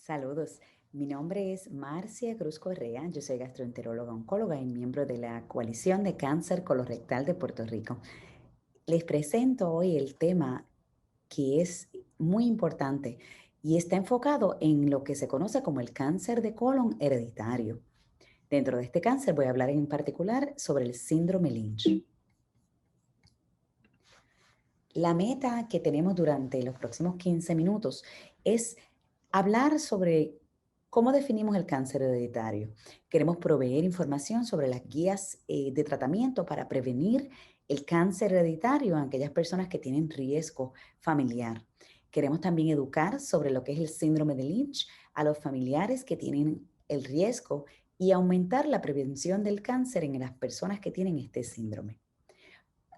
Saludos, mi nombre es Marcia Cruz Correa, yo soy gastroenteróloga oncóloga y miembro de la Coalición de Cáncer Colorectal de Puerto Rico. Les presento hoy el tema que es muy importante y está enfocado en lo que se conoce como el cáncer de colon hereditario. Dentro de este cáncer voy a hablar en particular sobre el síndrome Lynch. La meta que tenemos durante los próximos 15 minutos es hablar sobre cómo definimos el cáncer hereditario. Queremos proveer información sobre las guías de tratamiento para prevenir el cáncer hereditario en aquellas personas que tienen riesgo familiar. Queremos también educar sobre lo que es el síndrome de Lynch a los familiares que tienen el riesgo y aumentar la prevención del cáncer en las personas que tienen este síndrome.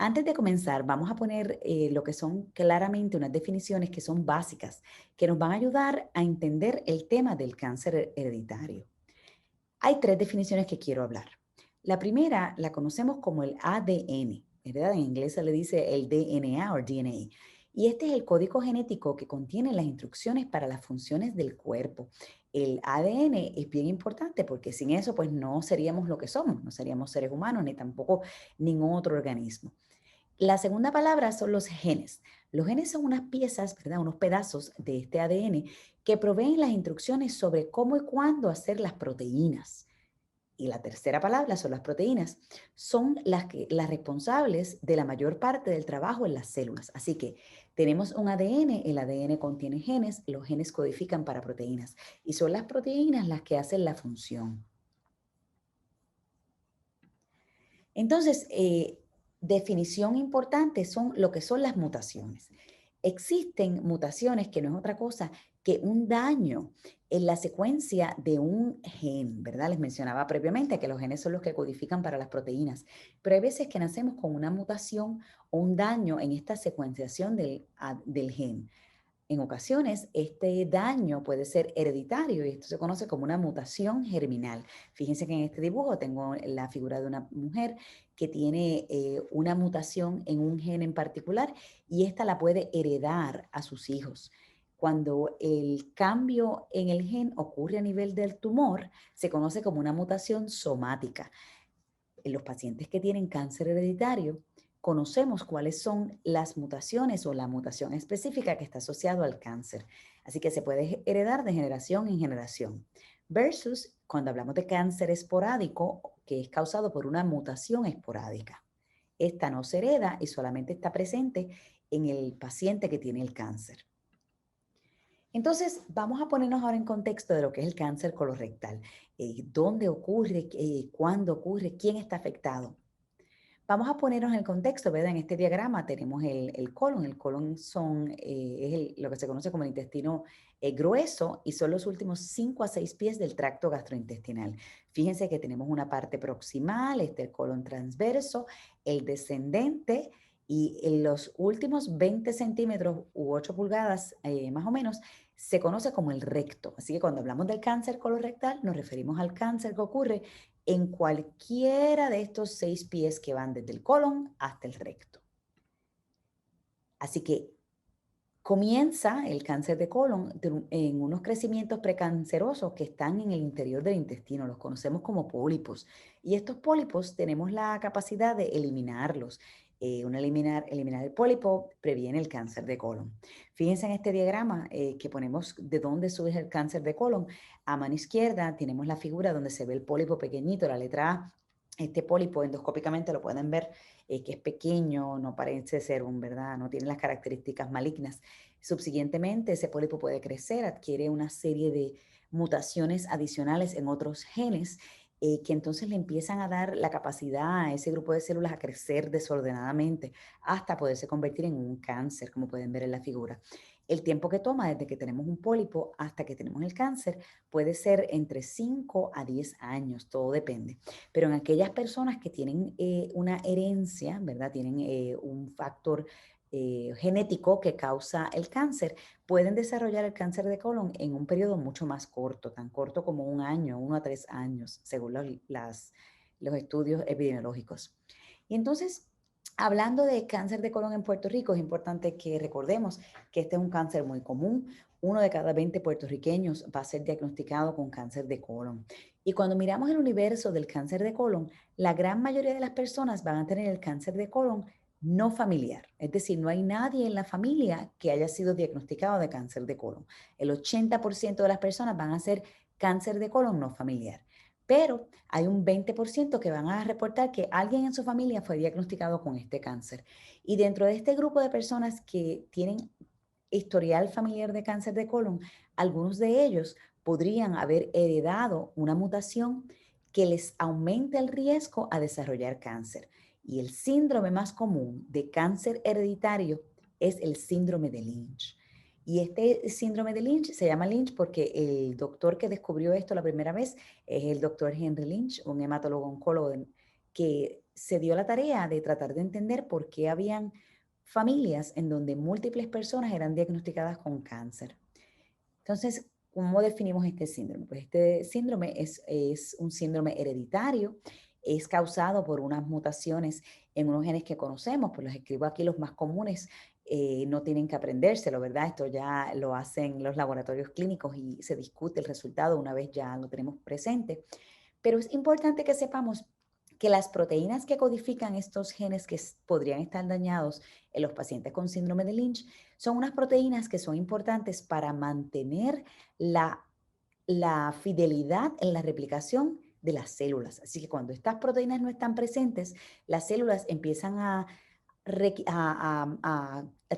Antes de comenzar, vamos a poner lo que son claramente unas definiciones que son básicas, que nos van a ayudar a entender el tema del cáncer hereditario. Hay tres definiciones que quiero hablar. La primera la conocemos como el ADN, ¿verdad? En inglés se le dice el DNA o DNA. Y este es el código genético que contiene las instrucciones para las funciones del cuerpo. El ADN es bien importante porque sin eso pues no seríamos lo que somos, no seríamos seres humanos ni tampoco ningún otro organismo. La segunda palabra son los genes. Los genes son unas piezas, ¿verdad? Unos pedazos de este ADN que proveen las instrucciones sobre cómo y cuándo hacer las proteínas. Y la tercera palabra son las proteínas. Son las responsables de la mayor parte del trabajo en las células. Así que tenemos un ADN, el ADN contiene genes, los genes codifican para proteínas y son las proteínas las que hacen la función. Entonces, definición importante son lo que son las mutaciones. Existen mutaciones que no es otra cosa que un daño en la secuencia de un gen, ¿verdad? Les mencionaba previamente que los genes son los que codifican para las proteínas, pero hay veces que nacemos con una mutación o un daño en esta secuenciación del gen. En ocasiones, este daño puede ser hereditario y esto se conoce como una mutación germinal. Fíjense que en este dibujo tengo la figura de una mujer que tiene una mutación en un gen en particular y esta la puede heredar a sus hijos. Cuando el cambio en el gen ocurre a nivel del tumor, se conoce como una mutación somática. En los pacientes que tienen cáncer hereditario, conocemos cuáles son las mutaciones o la mutación específica que está asociado al cáncer. Así que se puede heredar de generación en generación. Versus cuando hablamos de cáncer esporádico, que es causado por una mutación esporádica. Esta no se hereda y solamente está presente en el paciente que tiene el cáncer. Entonces, vamos a ponernos ahora en contexto de lo que es el cáncer colorectal. ¿Dónde ocurre? ¿Cuándo ocurre? ¿Quién está afectado? Vamos a ponernos en el contexto, ¿verdad? En este diagrama tenemos el colon. El colon es lo que se conoce como el intestino grueso y son los últimos 5 a 6 pies del tracto gastrointestinal. Fíjense que tenemos una parte proximal, el colon transverso, el descendente y en los últimos 20 centímetros u 8 pulgadas más o menos se conoce como el recto. Así que cuando hablamos del cáncer colorectal nos referimos al cáncer que ocurre en cualquiera de estos 6 pies que van desde el colon hasta el recto. Así que comienza el cáncer de colon en unos crecimientos precancerosos que están en el interior del intestino, los conocemos como pólipos. Y estos pólipos tenemos la capacidad de eliminarlos. Eliminar el pólipo previene el cáncer de colon. Fíjense en este diagrama que ponemos de dónde surge el cáncer de colon. A mano izquierda tenemos la figura donde se ve el pólipo pequeñito, la letra A. Este pólipo endoscópicamente lo pueden ver que es pequeño, no parece ser ¿verdad? No tiene las características malignas. Subsiguientemente, ese pólipo puede crecer, adquiere una serie de mutaciones adicionales en otros genes que entonces le empiezan a dar la capacidad a ese grupo de células a crecer desordenadamente hasta poderse convertir en un cáncer, como pueden ver en la figura. El tiempo que toma desde que tenemos un pólipo hasta que tenemos el cáncer puede ser entre 5 a 10 años, todo depende. Pero en aquellas personas que tienen una herencia, ¿verdad? Tienen un factor genético que causa el cáncer, pueden desarrollar el cáncer de colon en un periodo mucho más corto, tan corto como un año, 1 a 3 años, según los estudios epidemiológicos. Y entonces, Hablando de cáncer de colon en Puerto Rico, es importante que recordemos que este es un cáncer muy común. Uno de cada 20 puertorriqueños va a ser diagnosticado con cáncer de colon. Y cuando miramos el universo del cáncer de colon, la gran mayoría de las personas van a tener el cáncer de colon no familiar. Es decir, no hay nadie en la familia que haya sido diagnosticado de cáncer de colon. El 80% de las personas van a ser cáncer de colon no familiar. Pero hay un 20% que van a reportar que alguien en su familia fue diagnosticado con este cáncer. Y dentro de este grupo de personas que tienen historial familiar de cáncer de colon, algunos de ellos podrían haber heredado una mutación que les aumenta el riesgo a desarrollar cáncer. Y el síndrome más común de cáncer hereditario es el síndrome de Lynch. Y este síndrome de Lynch se llama Lynch porque el doctor que descubrió esto la primera vez es el doctor Henry Lynch, un hematólogo oncólogo que se dio la tarea de tratar de entender por qué habían familias en donde múltiples personas eran diagnosticadas con cáncer. Entonces, ¿cómo definimos este síndrome? Pues este síndrome es un síndrome hereditario, es causado por unas mutaciones en unos genes que conocemos, pues los escribo aquí los más comunes, no tienen que aprendérselo, ¿verdad? Esto ya lo hacen los laboratorios clínicos y se discute el resultado una vez ya lo tenemos presente. Pero es importante que sepamos que las proteínas que codifican estos genes que podrían estar dañados en los pacientes con síndrome de Lynch son unas proteínas que son importantes para mantener la fidelidad en la replicación de las células. Así que cuando estas proteínas no están presentes, las células empiezan a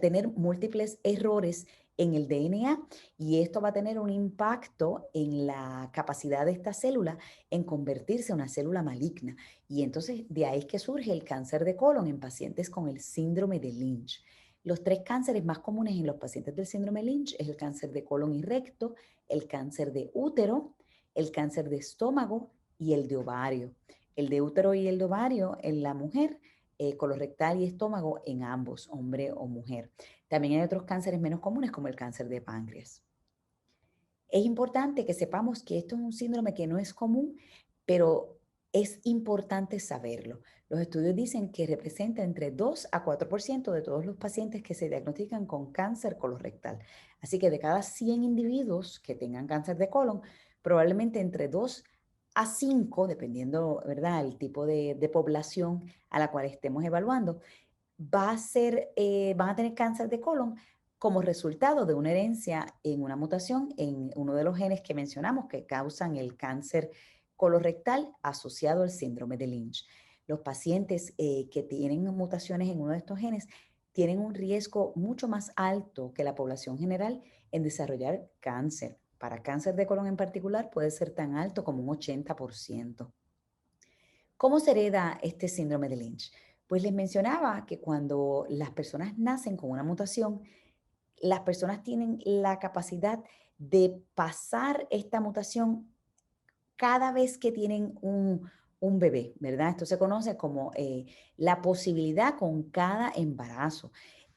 tener múltiples errores en el DNA y esto va a tener un impacto en la capacidad de esta célula en convertirse en una célula maligna. Y entonces de ahí es que surge el cáncer de colon en pacientes con el síndrome de Lynch. Los tres cánceres más comunes en los pacientes del síndrome Lynch es el cáncer de colon y recto, el cáncer de útero, el cáncer de estómago y el de ovario. El de útero y el de ovario en la mujer, colorectal y estómago en ambos, hombre o mujer. También hay otros cánceres menos comunes como el cáncer de páncreas. Es importante que sepamos que esto es un síndrome que no es común, pero es importante saberlo. Los estudios dicen que representa entre 2 a 4% de todos los pacientes que se diagnostican con cáncer colorectal. Así que de cada 100 individuos que tengan cáncer de colon, probablemente entre 2 a 5, dependiendo, ¿verdad?, el tipo de población a la cual estemos evaluando, van a tener cáncer de colon como resultado de una herencia en una mutación en uno de los genes que mencionamos que causan el cáncer colorectal asociado al síndrome de Lynch. Los pacientes que tienen mutaciones en uno de estos genes tienen un riesgo mucho más alto que la población general en desarrollar cáncer. Para cáncer de colon en particular puede ser tan alto como un 80%. ¿Cómo se hereda este síndrome de Lynch? Pues les mencionaba que cuando las personas nacen con una mutación, las personas tienen la capacidad de pasar esta mutación cada vez que tienen un bebé, ¿verdad? Esto se conoce como la posibilidad con cada embarazo.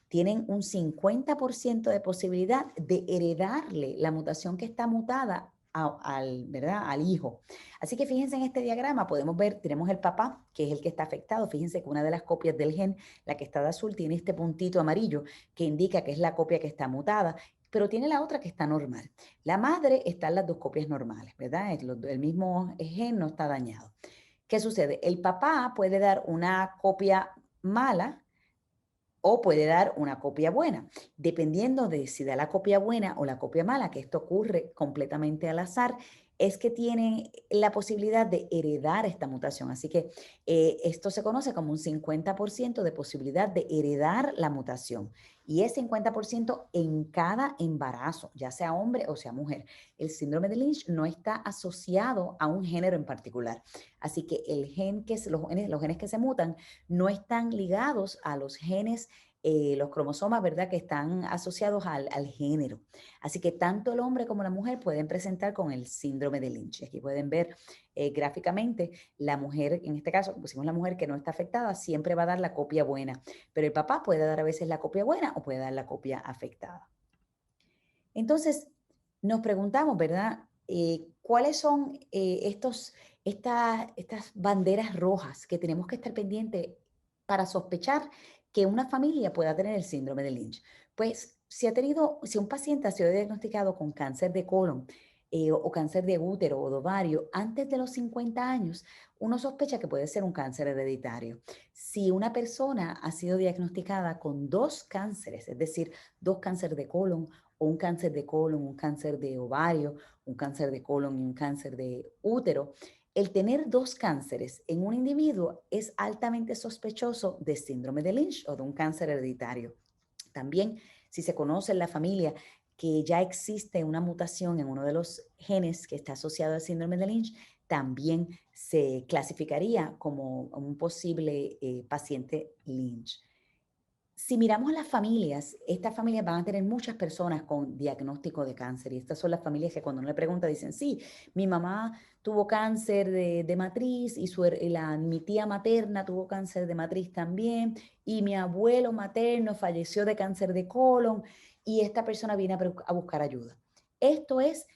Tienen un 50% de posibilidad de heredarle la mutación que está mutada ¿verdad?, al hijo. Así que fíjense en este diagrama, podemos ver, tenemos el papá, que es el que está afectado. Fíjense que una de las copias del gen, la que está de azul, tiene este puntito amarillo que indica que es la copia que está mutada, pero tiene la otra que está normal. La madre están las dos copias normales, ¿verdad? El mismo gen no está dañado. ¿Qué sucede? El papá puede dar una copia mala o puede dar una copia buena, dependiendo de si da la copia buena o la copia mala, que esto ocurre completamente al azar, es que tiene la posibilidad de heredar esta mutación. Así que esto se conoce como un 50% de posibilidad de heredar la mutación. Y es 50% en cada embarazo, ya sea hombre o sea mujer. El síndrome de Lynch no está asociado a un género en particular. Así que los genes que se mutan no están ligados a los genes, los cromosomas, ¿verdad?, que están asociados al género. Así que tanto el hombre como la mujer pueden presentar con el síndrome de Lynch. Aquí pueden ver gráficamente la mujer, en este caso, pusimos la mujer que no está afectada, siempre va a dar la copia buena, pero el papá puede dar a veces la copia buena o puede dar la copia afectada. Entonces, nos preguntamos, ¿verdad? ¿Cuáles son estas banderas rojas que tenemos que estar pendientes para sospechar que una familia pueda tener el síndrome de Lynch? Pues si un paciente ha sido diagnosticado con cáncer de colon o cáncer de útero o de ovario antes de los 50 años, uno sospecha que puede ser un cáncer hereditario. Si una persona ha sido diagnosticada con dos cánceres, es decir, dos cánceres de colon o un cáncer de colon, un cáncer de ovario, un cáncer de colon y un cáncer de útero, el tener dos cánceres en un individuo es altamente sospechoso de síndrome de Lynch o de un cáncer hereditario. También, si se conoce en la familia que ya existe una mutación en uno de los genes que está asociado al síndrome de Lynch, también se clasificaría como un posible paciente Lynch. Si miramos las familias, estas familias van a tener muchas personas con diagnóstico de cáncer y estas son las familias que cuando uno le pregunta dicen, sí, mi mamá tuvo cáncer de matriz y mi tía materna tuvo cáncer de matriz también y mi abuelo materno falleció de cáncer de colon y esta persona viene a buscar ayuda. Esto es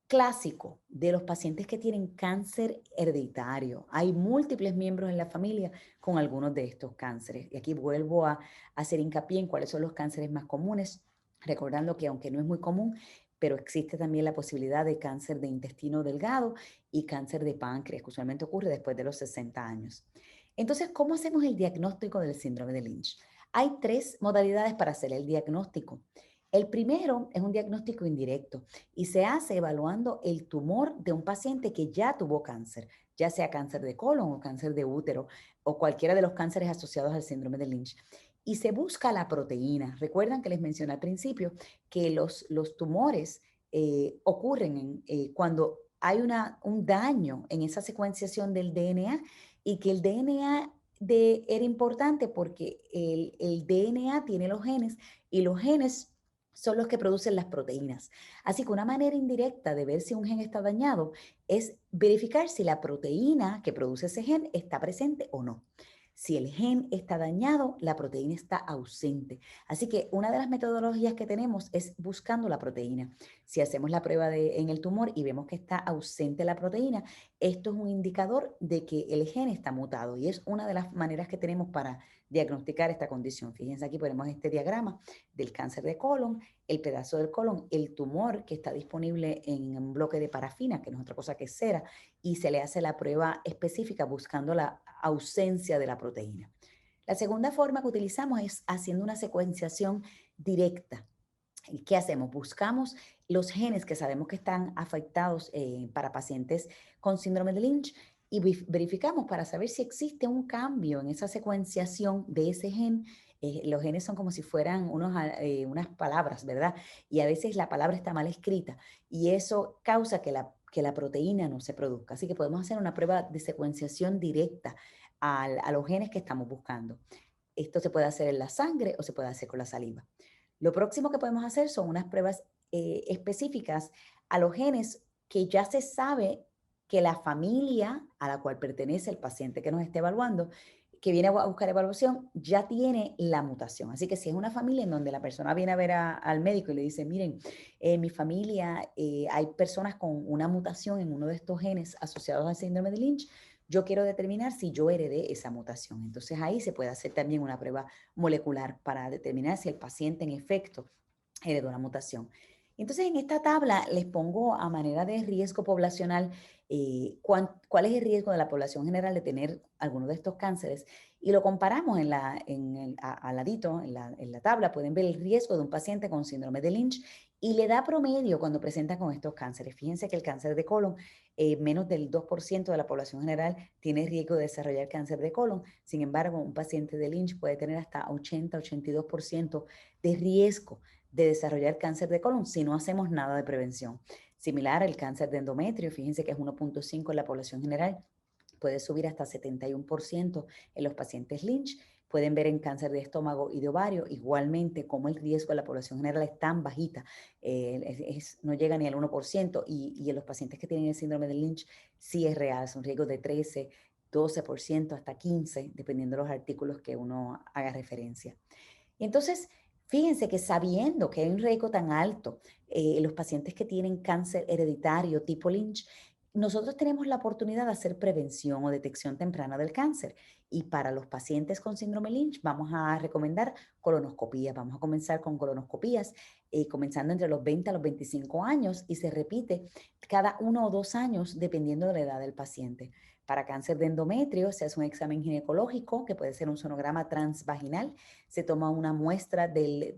clásico de los pacientes que tienen cáncer hereditario. Hay múltiples miembros en la familia con algunos de estos cánceres. Y aquí vuelvo a hacer hincapié en cuáles son los cánceres más comunes, recordando que aunque no es muy común, pero existe también la posibilidad de cáncer de intestino delgado y cáncer de páncreas, que usualmente ocurre después de los 60 años. Entonces, ¿cómo hacemos el diagnóstico del síndrome de Lynch? Hay tres modalidades para hacer el diagnóstico. El primero es un diagnóstico indirecto y se hace evaluando el tumor de un paciente que ya tuvo cáncer, ya sea cáncer de colon o cáncer de útero o cualquiera de los cánceres asociados al síndrome de Lynch. Y se busca la proteína. Recuerdan que les mencioné al principio que los tumores ocurren cuando hay un daño en esa secuenciación del DNA y que el DNA era importante porque el DNA tiene los genes y los genes son los que producen las proteínas. Así que una manera indirecta de ver si un gen está dañado es verificar si la proteína que produce ese gen está presente o no. Si el gen está dañado, la proteína está ausente. Así que una de las metodologías que tenemos es buscando la proteína. Si hacemos la prueba en el tumor y vemos que está ausente la proteína, esto es un indicador de que el gen está mutado y es una de las maneras que tenemos para diagnosticar esta condición. Fíjense aquí ponemos este diagrama del cáncer de colon, el pedazo del colon, el tumor que está disponible en un bloque de parafina, que no es otra cosa que cera, y se le hace la prueba específica buscando la ausencia de la proteína. La segunda forma que utilizamos es haciendo una secuenciación directa. ¿Qué hacemos? Buscamos los genes que sabemos que están afectados para pacientes con síndrome de Lynch y verificamos para saber si existe un cambio en esa secuenciación de ese gen. Los genes son como si fueran unas palabras, ¿verdad? Y a veces la palabra está mal escrita y eso causa que la proteína no se produzca. Así que podemos hacer una prueba de secuenciación directa a los genes que estamos buscando. Esto se puede hacer en la sangre o se puede hacer con la saliva. Lo próximo que podemos hacer son unas pruebas específicas a los genes que ya se sabe que la familia a la cual pertenece el paciente que nos esté evaluando, que viene a buscar evaluación, ya tiene la mutación. Así que si es una familia en donde la persona viene a ver al médico y le dice, miren, en mi familia hay personas con una mutación en uno de estos genes asociados al síndrome de Lynch, yo quiero determinar si yo heredé esa mutación. Entonces ahí se puede hacer también una prueba molecular para determinar si el paciente en efecto heredó una mutación. Entonces en esta tabla les pongo a manera de riesgo poblacional cuál es el riesgo de la población general de tener alguno de estos cánceres y lo comparamos al ladito, en la tabla, pueden ver el riesgo de un paciente con síndrome de Lynch y le da promedio cuando presenta con estos cánceres. Fíjense que el cáncer de colon, menos del 2% de la población general tiene riesgo de desarrollar cáncer de colon. Sin embargo, un paciente de Lynch puede tener hasta 80-82% de riesgo de desarrollar cáncer de colon si no hacemos nada de prevención. Similar al cáncer de endometrio, fíjense que es 1.5 en la población general, puede subir hasta 71% en los pacientes Lynch. Pueden ver en cáncer de estómago y de ovario, igualmente como el riesgo de la población general es tan bajita, no llega ni al 1%, y en los pacientes que tienen el síndrome de Lynch sí es real, es un riesgo de 13, 12%, hasta 15%, dependiendo de los artículos que uno haga referencia. Y entonces, fíjense que sabiendo que hay un riesgo tan alto en los pacientes que tienen cáncer hereditario tipo Lynch, nosotros tenemos la oportunidad de hacer prevención o detección temprana del cáncer. Y para los pacientes con síndrome Lynch vamos a recomendar colonoscopías. Vamos a comenzar con colonoscopías, comenzando entre los 20 a los 25 años y se repite cada 1 o 2 años dependiendo de la edad del paciente. Para cáncer de endometrio se hace un examen ginecológico que puede ser un sonograma transvaginal. Se toma una muestra del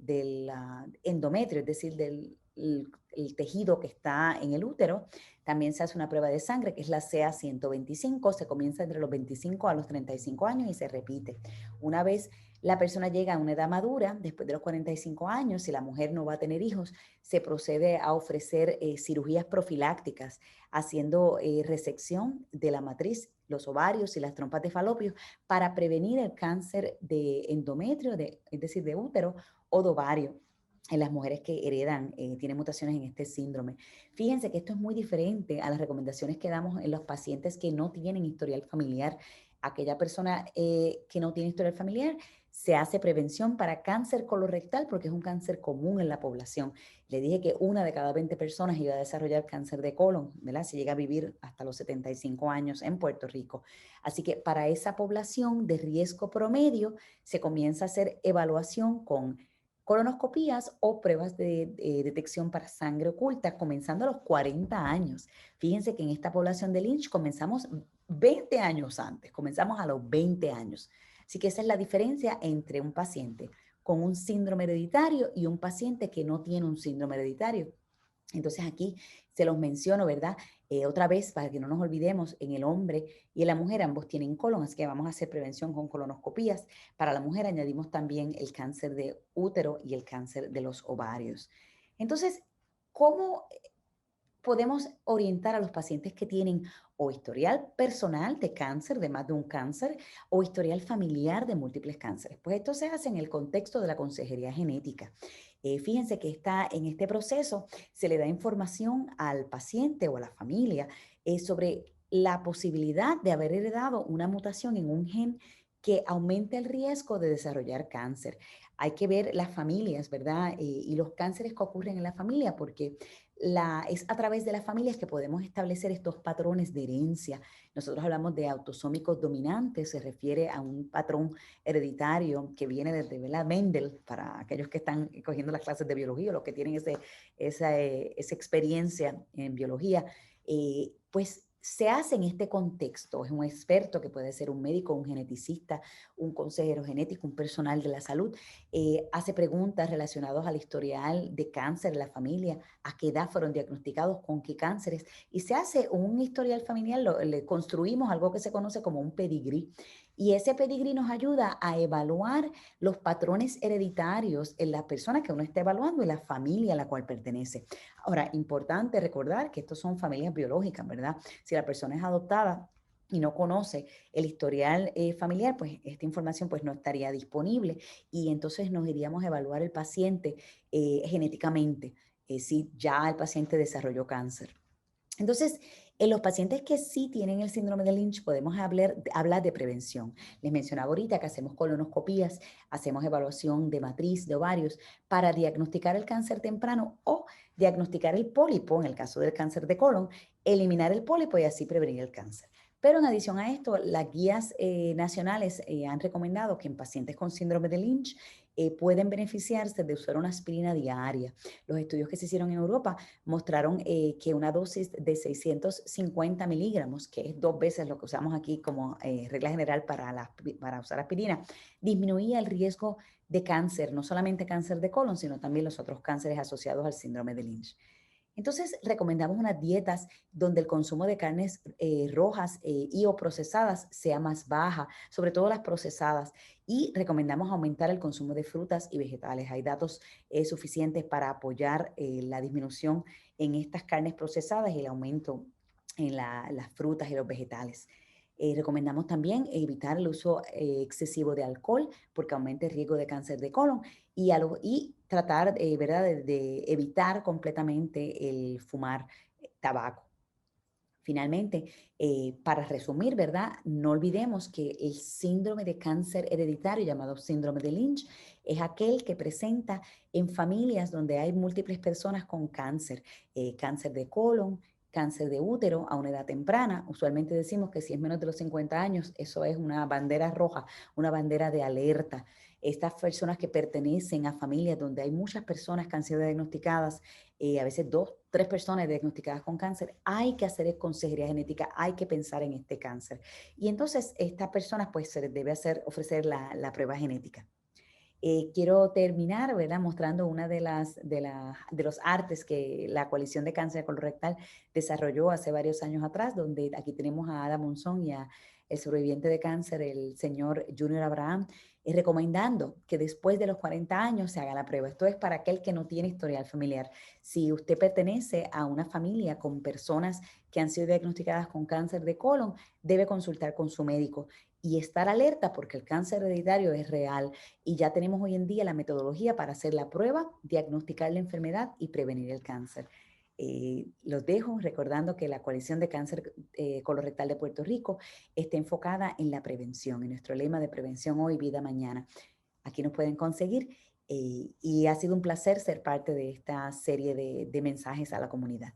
endometrio, es decir, el tejido que está en el útero. También se hace una prueba de sangre, que es la CA-125. Se comienza entre los 25 a los 35 años y se repite. Una vez la persona llega a una edad madura, después de los 45 años, si la mujer no va a tener hijos, se procede a ofrecer cirugías profilácticas, haciendo resección de la matriz, los ovarios y las trompas de falopio para prevenir el cáncer de endometrio, es decir, de útero o de ovario en las mujeres que heredan, tienen mutaciones en este síndrome. Fíjense que esto es muy diferente a las recomendaciones que damos en los pacientes que no tienen historial familiar. Aquella persona que no tiene historial familiar, se hace prevención para cáncer colorectal porque es un cáncer común en la población. Le dije que 1 de cada 20 personas iba a desarrollar cáncer de colon, ¿verdad? Si llega a vivir hasta los 75 años en Puerto Rico. Así que para esa población de riesgo promedio se comienza a hacer evaluación con colonoscopías o pruebas de detección para sangre oculta, comenzando a los 40 años. Fíjense que en esta población de Lynch comenzamos 20 años antes, comenzamos a los 20 años. Así que esa es la diferencia entre un paciente con un síndrome hereditario y un paciente que no tiene un síndrome hereditario. Entonces aquí se los menciono, ¿verdad? Otra vez, para que no nos olvidemos, en el hombre y en la mujer ambos tienen colon, así que vamos a hacer prevención con colonoscopías. Para la mujer añadimos también el cáncer de útero y el cáncer de los ovarios. Entonces, ¿cómo podemos orientar a los pacientes que tienen o historial personal de cáncer, de más de un cáncer, o historial familiar de múltiples cánceres? Pues esto se hace en el contexto de la consejería genética. Fíjense que en este proceso se le da información al paciente o a la familia sobre la posibilidad de haber heredado una mutación en un gen que aumente el riesgo de desarrollar cáncer. Hay que ver las familias, ¿verdad? Y los cánceres que ocurren en la familia, porque es a través de las familias que podemos establecer estos patrones de herencia. Nosotros hablamos de autosómicos dominantes, se refiere a un patrón hereditario que viene desde, ¿verdad?, Mendel, para aquellos que están cogiendo las clases de biología o los que tienen esa experiencia en biología, pues se hace en este contexto. Es un experto que puede ser un médico, un geneticista, un consejero genético, un personal de la salud. Hace preguntas relacionadas al historial de cáncer en la familia, a qué edad fueron diagnosticados, con qué cánceres, y se hace un historial familiar, le construimos algo que se conoce como un pedigrí. Y ese pedigrí nos ayuda a evaluar los patrones hereditarios en la persona que uno está evaluando y la familia a la cual pertenece. Ahora, importante recordar que estos son familias biológicas, ¿verdad? Si la persona es adoptada y no conoce el historial familiar, pues esta información pues no estaría disponible y entonces nos iríamos a evaluar el paciente genéticamente, si ya el paciente desarrolló cáncer. Entonces, en los pacientes que sí tienen el síndrome de Lynch podemos hablar de prevención. Les mencionaba ahorita que hacemos colonoscopías, hacemos evaluación de matriz, de ovarios, para diagnosticar el cáncer temprano o diagnosticar el pólipo, en el caso del cáncer de colon, eliminar el pólipo y así prevenir el cáncer. Pero en adición a esto, las guías nacionales han recomendado que en pacientes con síndrome de Lynch pueden beneficiarse de usar una aspirina diaria. Los estudios que se hicieron en Europa mostraron que una dosis de 650 miligramos, que es 2 veces lo que usamos aquí como regla general para usar aspirina, disminuía el riesgo de cáncer, no solamente cáncer de colon, sino también los otros cánceres asociados al síndrome de Lynch. Entonces, recomendamos unas dietas donde el consumo de carnes rojas y o procesadas sea más baja, sobre todo las procesadas, y recomendamos aumentar el consumo de frutas y vegetales. Hay datos suficientes para apoyar la disminución en estas carnes procesadas y el aumento en las frutas y los vegetales. Recomendamos también evitar el uso excesivo de alcohol porque aumenta el riesgo de cáncer de colon y tratar, ¿verdad?, de evitar completamente el fumar tabaco. Finalmente, para resumir, ¿verdad? No olvidemos que el síndrome de cáncer hereditario, llamado síndrome de Lynch, es aquel que presenta en familias donde hay múltiples personas con cáncer, cáncer de colon, cáncer de útero a una edad temprana. Usualmente decimos que si es menos de los 50 años, eso es una bandera roja, una bandera de alerta. Estas personas que pertenecen a familias donde hay muchas personas que han sido diagnosticadas, a veces 2, 3 personas diagnosticadas con cáncer, hay que hacer consejería genética, hay que pensar en este cáncer. Y entonces estas personas pues se les debe ofrecer la prueba genética. Quiero terminar, ¿verdad? Mostrando una de los artes que la Coalición de Cáncer Colorectal desarrolló hace varios años atrás, donde aquí tenemos a Ada Monzón y a el sobreviviente de cáncer, el señor Junior Abraham, recomendando que después de los 40 años se haga la prueba. Esto es para aquel que no tiene historial familiar. Si usted pertenece a una familia con personas que han sido diagnosticadas con cáncer de colon, debe consultar con su médico y estar alerta porque el cáncer hereditario es real y ya tenemos hoy en día la metodología para hacer la prueba, diagnosticar la enfermedad y prevenir el cáncer. Los dejo recordando que la Coalición de Cáncer Colorectal de Puerto Rico está enfocada en la prevención, en nuestro lema de prevención hoy, vida mañana. Aquí nos pueden conseguir y ha sido un placer ser parte de esta serie de mensajes a la comunidad.